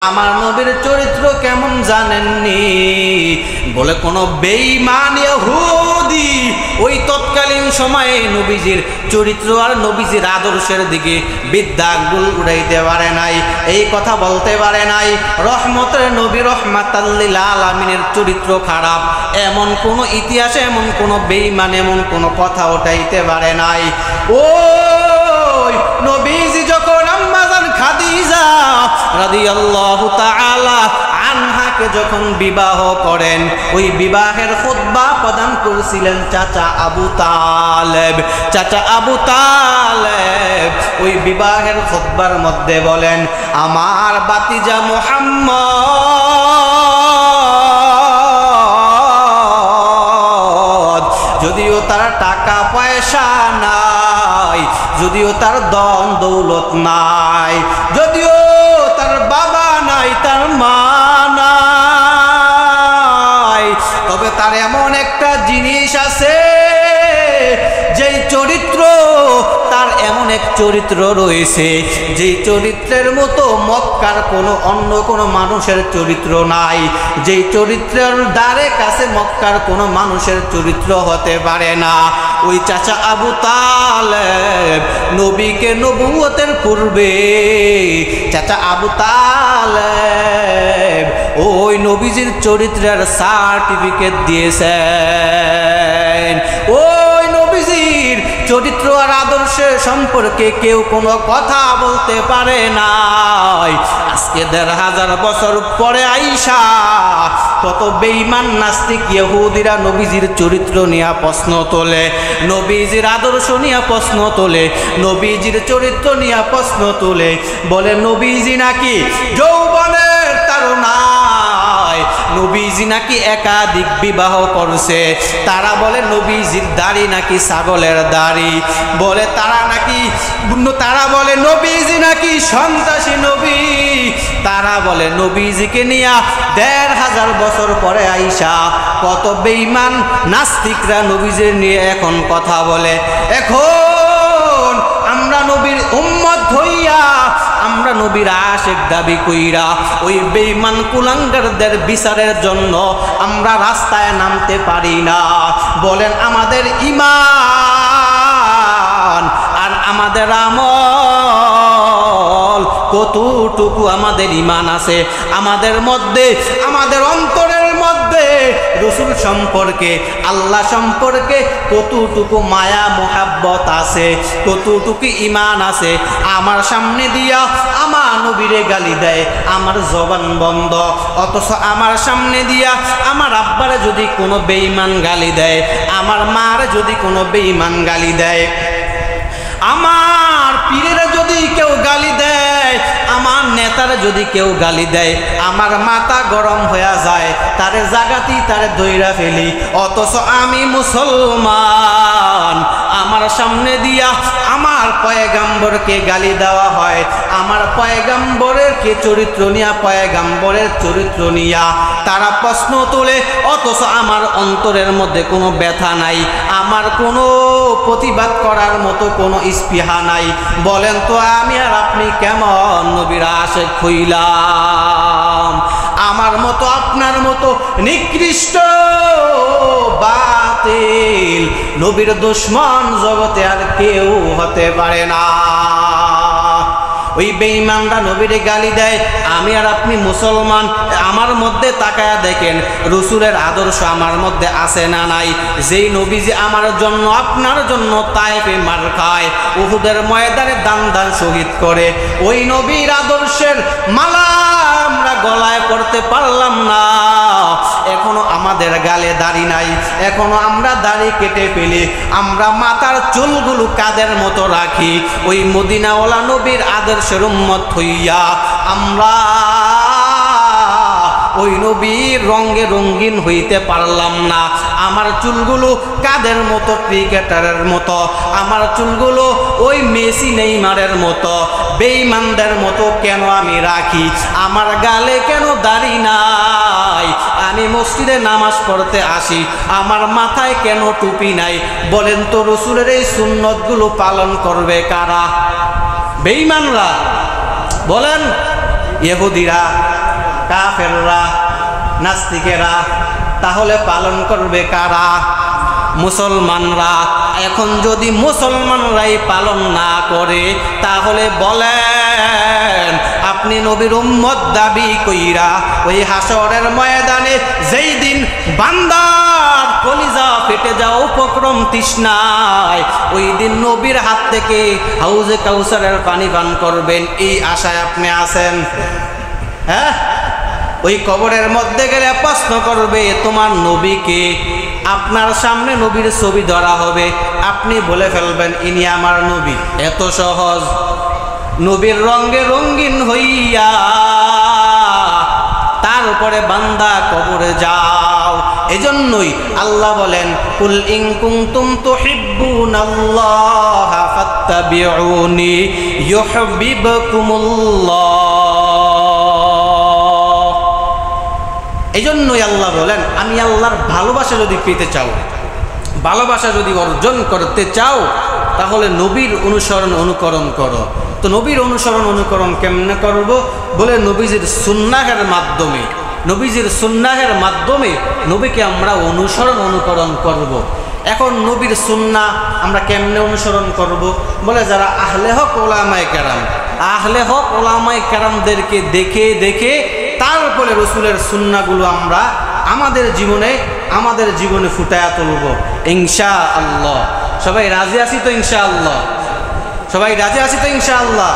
আমার নবীর চরিত্র কেমন জানেননি? বলে কোন বেঈমান ইহুদি ওই তৎকালীন সময়ে নবীজির চরিত্র আর নবীজির আদর্শের দিকে বিদ্যাগুল উড়াইতে পারে নাই, এই কথা বলতে পারে নাই। রহমতের নবী রহমাতাল লিল আলামিনের চরিত্র খারাপ এমন কোন ইতিহাসে এমন কোন বেঈমান এমন কোন কথা উঠাইতে পারে নাই। ওই নবীজি যখন আম্মাজান খাদিজা রাদিয়াল্লাহু তাআলা আনহাকে যখন বিবাহ করেন, ওই বিবাহের খুতবা প্রদান করেছিলেন চাচা আবু তালেব। চাচা আবু তালেব ওই বিবাহের খুতবার মধ্যে বলেন, আমার বাতিজা মুহাম্মদ যদিও তার টাকা পয়সা নাই, যদিও তার ধন দৌলত নাই, যদিও তার বাবা নাই, তার মা নাই, তবে তার এমন একটা জিনিস আছে যেই চরিত্র, তার এমন এক চরিত্র রয়েছে যেই চরিত্রের মতো মক্কার কোনো অন্য কোনো মানুষের চরিত্র নাই, যেই চরিত্রের দ্বারে কাছে মক্কার কোনো মানুষের চরিত্র হতে পারে না। ওই চাচা আবু তালেব নবীকে নবুয়তের পূর্বে চাচা আবু তালেব ওই নবীজির চরিত্রের সার্টিফিকেট দিয়েছেন। ওই নবীজির চরিত্র আর আদর্শের সম্পর্কে কেউ কোনো কথা বলতে পারে নাই। আজকে ১৫০০ বছর পরে আইসা কত বেঈমান নাস্তিক ইহুদিরা নবীজির চরিত্র নিয়ে প্রশ্ন তোলে, নবীজির আদর্শ নিয়ে প্রশ্ন তোলে, নবীজির চরিত্র নিয়ে প্রশ্ন তোলে। বলে নবীজি নাকি যৌবনের তারুণায়, নবীজি নাকি একাধিক বিবাহ করছে। তারা বলে নবীজির দাড়ি নাকি ছাগলের দাড়ি, বলে তারা বলে নবীজি নাকি সন্ত্রাসী নবী। তারা বলে নবীজিকে নিয়ে ১৫০০ বছর পরে আইসা কত বেঈমান নাস্তিকরা নবীজির নিয়ে এখন কথা বলে। এখন আমরা নবীর উম্মত হইয়া, আমরা নবীর আশিক দাবি কইরা ওই বেঈমান কুলাঙ্গারদের বিচারের জন্য আমরা রাস্তায় নামতে পারি না। বলেন আমাদের ঈমান আর আমাদের আমল কতটুকু আমাদের ঈমান আছে আমাদের মধ্যে, আমাদের অন্তরের মধ্যে রাসূল সম্পর্কে, আল্লাহ সম্পর্কে কতটুকু মায়া মোহাব্বত আছে, কতটুকু ঈমান আছে। আমার সামনে দিয়া আমার নবীরে গালি দেয়, আমার জবান বন্ধ, অথচ আমার সামনে দিয়া আমার আব্বারে যদি কোনো বেঈমান গালি দেয়, আমার মারে যদি কোনো বেঈমান গালি দেয়, আমার পীরের যদি কেউ গালি দেয়, আমার নেতারা যদি কেউ গালি দেয়, আমার মাথা গরম হয়ে যায়, তারে জাগাতেই তারে দইরা ফেলি। অথচ আমি মুসলমান, আমার সামনে দিয়া আমার পয়গাম্বরকে গালি দেওয়া হয়, আমার পয়গাম্বরের কে চরিত্র নিয়া, পয়গাম্বরের চরিত্র নিয়া তারা প্রশ্ন তোলে, অথচ আমার অন্তরের মধ্যে কোনো ব্যথা নাই, আমার কোনো প্রতিবাদ করার মতো কোনো স্পৃহা নাই। বলেন তো আমি আর আপনি কেমন নবীর আশিক হইলাম? আমার মতো আপনার মতো নিকৃষ্ট বাতিল নবীর দুশমন জগতে আর কেউ হতে পারে না। ওই বেঈমানরা নবীরে গালি দেয়, আমি আর আপনি মুসলমান, আমার মধ্যে তাকায়া দেখেন রাসূলের আদর্শ আমার মধ্যে আছে না নাই? যেই নবীজি আমার জন্য আপনার জন্য তায়েফে মার খায়, উহুদের ময়দানে দান দান শহীদ করে, ওই নবীর আদর্শের মালা আমরা গলায় পড়তে পারলাম না। এখনো আমাদের গালে দাড়ি নাই, এখনো আমরা দাড়ি কেটে ফেলি, আমরা মাথার চুলগুলো কাদের মতো রাখি। ওই মদিনাওয়ালা নবীর আদর্শের উম্মত হইয়া আমরা ওই নবীর রঙে রঙিন হইতে পারলাম না। আমার চুলগুলো কাদের মতো ক্রিকেটারের মতো, আমার চুলগুলো ওই মেসি নেইমারের মতো বেঈমানদের মতো কেন আমি রাখি? আমার গালে কেন দাড়ি নাই? আমি মসজিদে নামাজ পড়তে আসি, আমার মাথায় কেন টুপি নাই? বলেন তো রাসূলের এই সুন্নতগুলো পালন করবে কারা? বেঈমানরা। বলেন ইহুদিরা, কাফেররা, নাস্তিকেরা। তাহলে পালন করবে কারা? মুসলমানরা। এখন যদি মুসলমানরাই পালন না করে, তাহলে বলেন আপনি নবীর উম্মত দাবি কইরা ওই হাসরের ময়দানে যেই দিন বান্দার কলিজা ফেটে যাওয়া উপক্রম তৃষ্ণায়, ওই দিন নবীর হাত থেকে হাউজে কাউসারের পানি পান করবেন, এই আশায় আপনি আছেন? হ্যাঁ, ওই কবরের মধ্যে গেলে প্রশ্ন করবে তোমার নবীকে। আপনার সামনে নবীর ছবি ধরা হবে, আপনি বলে ফেলবেন ইনি আমার নবী। এত সহজ। নবীর রঙে রঙিন হইয়া তারপরে বান্দা কবরে যাও। এজন্যই আল্লাহ বলেন কুল ইন কুনতুম তুহিব্বুনাল্লাহা ফাত্তাবিউনি ইউহিব্বুকুমুল্লাহ। এজন্যই আল্লাহ বলেন আমি আল্লাহর ভালোবাসা যদি পেতে চাও, ভালোবাসা যদি অর্জন করতে চাও, তাহলে নবীর অনুসরণ অনুকরণ করো। তো নবীর অনুসরণ অনুকরণ কেমনে করব? বলে নবীজির সুন্নাহের মাধ্যমে, নবীজির সুন্নাহের মাধ্যমে নবীকে আমরা অনুসরণ অনুকরণ করব। এখন নবীর সুন্নাহ আমরা কেমনে অনুসরণ করব? বলে যারা আহলে হক ওলামায়ে কেরাম, আহলে হক ওলামায়ে কেরামদেরকে দেখে দেখে তারপরে রসুলের সুন্নাহগুলো আমরা আমাদের জীবনে ফুটায়া তুলব ইনশাআল্লাহ। সবাই রাজি আছি তো ইনশাআল্লাহ? সবাই রাজি আছি তো ইনশাআল্লাহ?